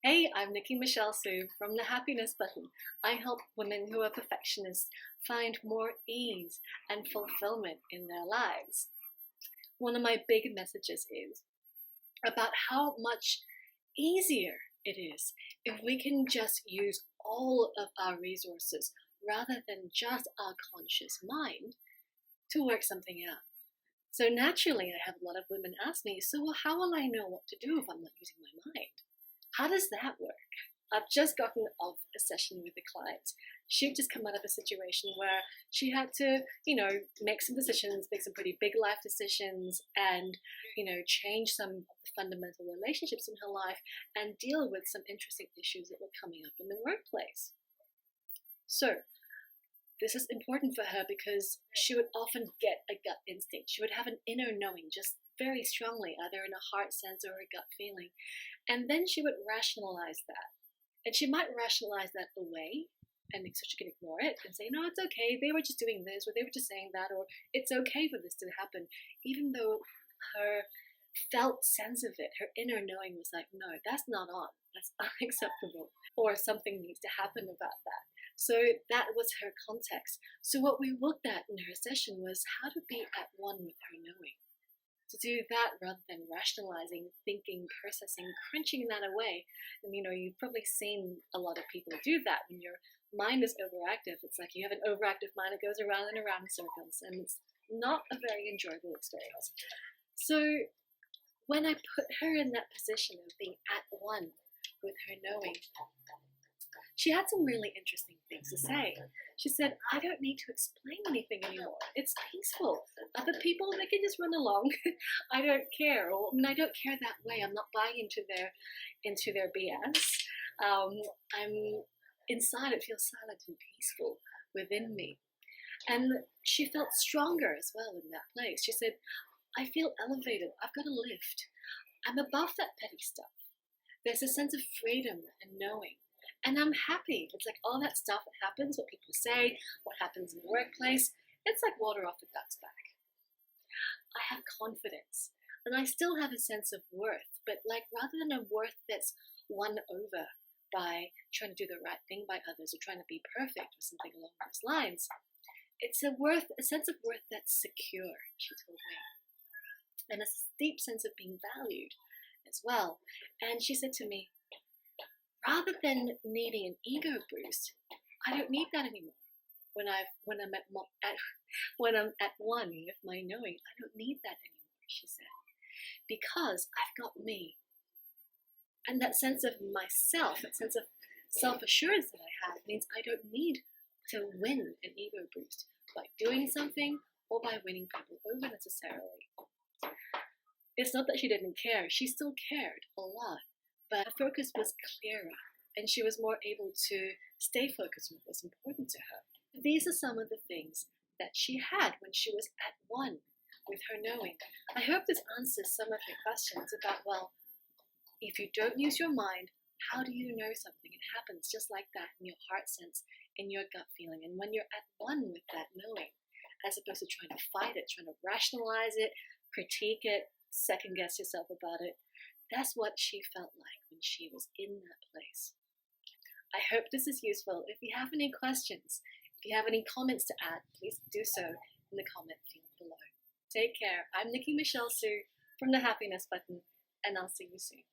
Hey, I'm Nikki Michelle Sue from the Happiness Button. I help women who are perfectionists find more ease and fulfillment in their lives. One of my big messages is about how much easier it is if we can just use all of our resources rather than just our conscious mind to work something out. So naturally, I have a lot of women ask me, so well, how will I know what to do if I'm not using my mind? How does that work? I've just gotten off a session with a client. She'd just come out of a situation where she had to, make some decisions, make some pretty big life decisions, and, change some of the fundamental relationships in her life and deal with some interesting issues that were coming up in the workplace. So, this is important for her because she would often get a gut instinct. She would have an inner knowing just very strongly, either in a heart sense or a gut feeling. And then she would rationalize that. And she might rationalize that away, and so she can ignore it and say, no, it's okay. They were just doing this, or they were just saying that, or it's okay for this to happen. Even though her felt sense of it, her inner knowing was like, no, that's not on. That's unacceptable. Or something needs to happen about that. So that was her context. So what we looked at in her session was how to be at one with her knowing. To do that rather than rationalizing, thinking, processing, crunching that away. And you've probably seen a lot of people do that when your mind is overactive. It's like you have an overactive mind that goes around and around in circles, and it's not a very enjoyable experience. So when I put her in that position of being at one with her knowing, she had some really interesting things to say. She said, I don't need to explain anything anymore. It's peaceful. Other people, they can just run along. I don't care. I don't care that way. I'm not buying into their BS. I'm inside, it feels silent and peaceful within me. And she felt stronger as well in that place. She said, I feel elevated. I've got a lift. I'm above that petty stuff. There's a sense of freedom and knowing. And I'm happy. It's like all that stuff that happens, what people say, what happens in the workplace, it's like water off the duck's back. I have confidence. And I still have a sense of worth, but rather than a worth that's won over by trying to do the right thing by others or trying to be perfect or something along those lines, it's a sense of worth that's secure, she told me. And a deep sense of being valued as well. And she said to me, rather than needing an ego boost, I don't need that anymore. When I'm at one with my knowing, I don't need that anymore, she said, because I've got me. And that sense of myself, that sense of self-assurance that I have means I don't need to win an ego boost by doing something or by winning people over necessarily. It's not that she didn't care, she still cared a lot. But her focus was clearer, and she was more able to stay focused on what was important to her. These are some of the things that she had when she was at one with her knowing. I hope this answers some of your questions about, well, if you don't use your mind, how do you know something? It happens just like that in your heart sense, in your gut feeling. And when you're at one with that knowing, as opposed to trying to fight it, trying to rationalize it, critique it, second guess yourself about it, that's what she felt like when she was in that place. I hope this is useful. If you have any questions, if you have any comments to add, please do so in the comment field below. Take care. I'm Nikki Michelle Sue from the Happiness Button, and I'll see you soon.